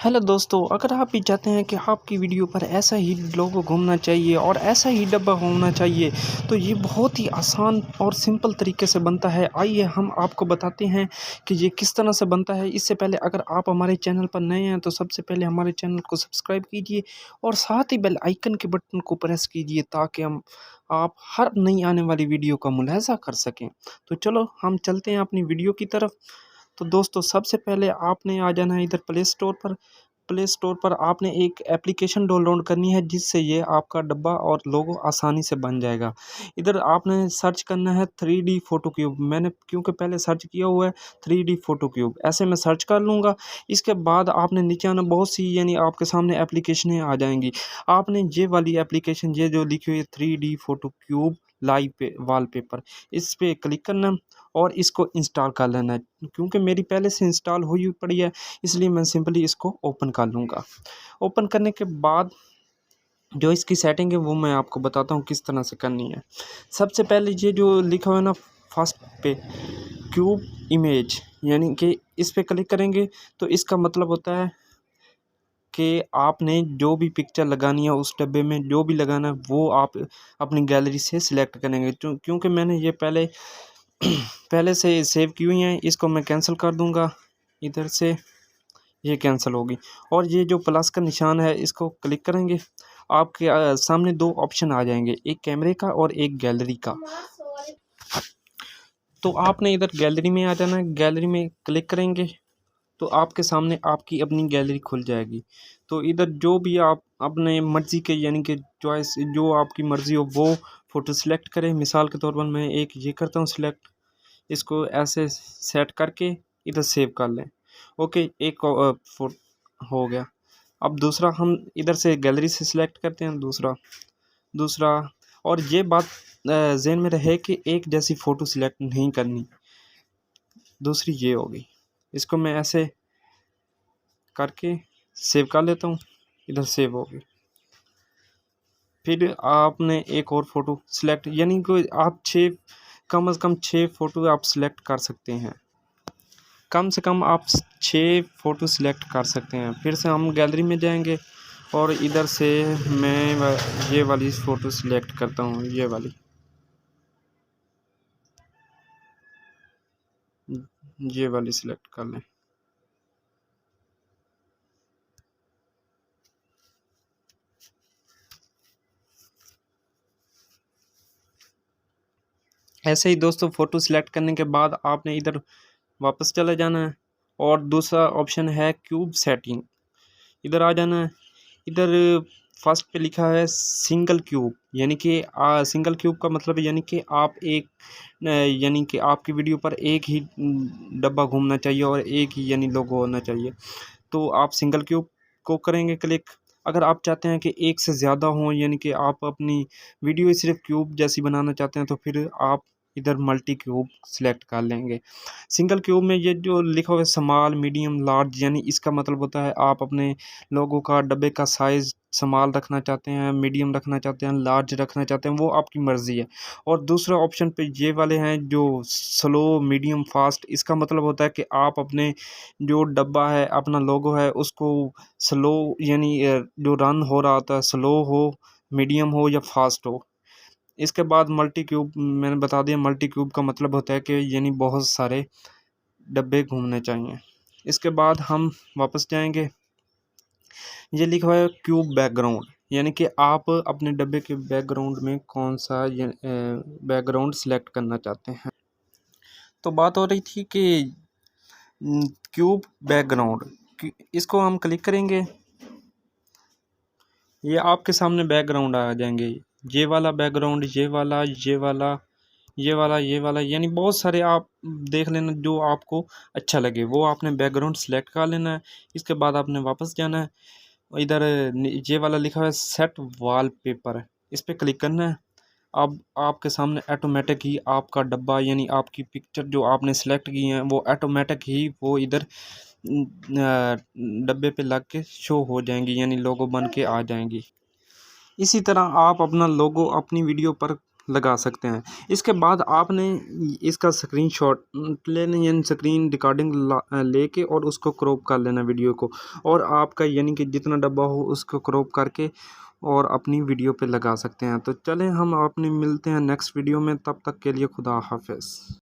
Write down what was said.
Hello दोस्तों, अगर आप भी चाहते हैं कि आपकी वीडियो पर ऐसा ही लोगो घूमना चाहिए और ऐसा ही डब्बा होना चाहिए, तो ये बहुत ही आसान और सिंपल तरीके से बनता है। आइए हम आपको बताते हैं कि ये किस तरह से बनता है। इससे पहले अगर आप हमारे चैनल पर नए हैं तो सबसे पहले हमारे चैनल को सब्सक्राइब कीजिए और साथ ही बेल आइकन के बटन को प्रेस कीजिए ताकि हम आप हर नई आने वाली वीडियो का मुलाहिज़ा कर सकें। तो चलो हम चलते हैं अपनी वीडियो की तरफ। तो दोस्तों सबसे पहले आपने आ जाना है इधर प्ले स्टोर पर आपने एक एप्लीकेशन डाउनलोड करनी है जिससे ये आपका डब्बा और लोगो आसानी से बन जाएगा। इधर आपने सर्च करना है 3D फ़ोटो क्यूब। मैंने क्योंकि पहले सर्च किया हुआ है 3D फ़ोटो क्यूब, ऐसे मैं सर्च कर लूँगा। इसके बाद आपने नीचे आना, बहुत सी यानी आपके सामने एप्लीकेशनें आ जाएंगी। आपने ये वाली एप्लीकेशन, ये जो लिखी हुई है 3D फ़ोटो क्यूब लाइव पे वॉलपेपर, इस पे क्लिक करना और इसको इंस्टॉल कर लेना है। क्योंकि मेरी पहले से इंस्टॉल हुई पड़ी है इसलिए मैं सिंपली इसको ओपन कर लूँगा। ओपन करने के बाद जो इसकी सेटिंग है वो मैं आपको बताता हूँ किस तरह से करनी है। सबसे पहले ये जो लिखा हुआ है ना फर्स्ट पे क्यूब इमेज, यानी कि इस पे क्लिक करेंगे तो इसका मतलब होता है कि आपने जो भी पिक्चर लगानी है उस डब्बे में जो भी लगाना है वो आप अपनी गैलरी से सिलेक्ट करेंगे। क्योंकि मैंने ये पहले पहले से सेव की हुई हैं, इसको मैं कैंसिल कर दूंगा। इधर से ये कैंसिल होगी और ये जो प्लस का निशान है इसको क्लिक करेंगे। आपके सामने दो ऑप्शन आ जाएंगे, एक कैमरे का और एक गैलरी का। तो आपने इधर गैलरी में आ जाना है। गैलरी में क्लिक करेंगे तो आपके सामने आपकी अपनी गैलरी खुल जाएगी। तो इधर जो भी आप अपने मर्ज़ी के यानी कि चॉइस जो आपकी मर्ज़ी हो वो फ़ोटो सिलेक्ट करें। मिसाल के तौर पर मैं एक ये करता हूँ सिलेक्ट, इसको ऐसे सेट करके इधर सेव कर लें। ओके, एक हो गया। अब दूसरा हम इधर से गैलरी से सिलेक्ट करते हैं दूसरा दूसरा और ये बात ज़हन में रहे कि एक जैसी फ़ोटो सिलेक्ट नहीं करनी। दूसरी ये होगी, इसको मैं ऐसे करके सेव कर लेता हूँ। इधर सेव होगी। फिर आपने एक और फ़ोटो सिलेक्ट, यानी कि आप कम से कम 6 फ़ोटो आप सिलेक्ट कर सकते हैं। कम से कम आप 6 फ़ोटो सिलेक्ट कर सकते हैं। फिर से हम गैलरी में जाएंगे और इधर से मैं ये वाली फ़ोटो सिलेक्ट करता हूँ, ये वाली सिलेक्ट कर लें। ऐसे ही दोस्तों फ़ोटो सिलेक्ट करने के बाद आपने इधर वापस चले जाना है और दूसरा ऑप्शन है क्यूब सेटिंग, इधर आ जाना है। इधर फर्स्ट पे लिखा है सिंगल क्यूब, यानी कि सिंगल क्यूब का मतलब यानी कि आप यानी कि आपकी वीडियो पर एक ही डब्बा घूमना चाहिए और एक ही यानी लोगो होना चाहिए। तो आप सिंगल क्यूब को करेंगे क्लिक। अगर आप चाहते हैं कि एक से ज़्यादा हों, यानी कि आप अपनी वीडियो सिर्फ क्यूब जैसी बनाना चाहते हैं, तो फिर आप इधर मल्टी क्यूब सिलेक्ट कर लेंगे। सिंगल क्यूब में ये जो लिखा हुआ है स्मॉल मीडियम लार्ज, यानी इसका मतलब होता है आप अपने लोगों का डब्बे का साइज़ स्मॉल रखना चाहते हैं, मीडियम रखना चाहते हैं, लार्ज रखना चाहते हैं, वो आपकी मर्ज़ी है। और दूसरा ऑप्शन पे ये वाले हैं जो स्लो मीडियम फास्ट, इसका मतलब होता है कि आप अपने जो डब्बा है अपना लोगो है उसको स्लो यानी जो रन हो रहा होता है स्लो हो, मीडियम हो या फास्ट हो। इसके बाद मल्टी क्यूब मैंने बता दिया, मल्टी क्यूब का मतलब होता है कि यानी बहुत सारे डब्बे घूमने चाहिए। इसके बाद हम वापस जाएंगे। ये लिखा हुआ है क्यूब बैकग्राउंड, यानी कि आप अपने डब्बे के बैकग्राउंड में कौन सा बैकग्राउंड सिलेक्ट करना चाहते हैं। तो बात हो रही थी कि क्यूब बैकग्राउंड, इसको हम क्लिक करेंगे। ये आपके सामने बैकग्राउंड आ जाएंगे, ये वाला बैकग्राउंड, ये वाला यानी बहुत सारे आप देख लेना जो आपको अच्छा लगे वो आपने बैकग्राउंड सेलेक्ट कर लेना है। इसके बाद आपने वापस जाना है। इधर ये वाला लिखा हुआ है सेट वॉलपेपर, इस पर क्लिक करना है। अब आपके सामने ऑटोमेटिक ही आपका डब्बा यानी आपकी पिक्चर जो आपने सेलेक्ट की है वो ऑटोमेटिक ही वो इधर डब्बे पे लग के शो हो जाएंगी, यानी लोगो बन के आ जाएंगी। इसी तरह आप अपना लोगो अपनी वीडियो पर लगा सकते हैं। इसके बाद आपने इसका स्क्रीनशॉट लेना, यानी स्क्रीन रिकॉर्डिंग लेके और उसको क्रॉप कर लेना वीडियो को, और आपका यानी कि जितना डब्बा हो उसको क्रॉप करके और अपनी वीडियो पे लगा सकते हैं। तो चलें हम अपने मिलते हैं नेक्स्ट वीडियो में, तब तक के लिए खुदा हाफिज़।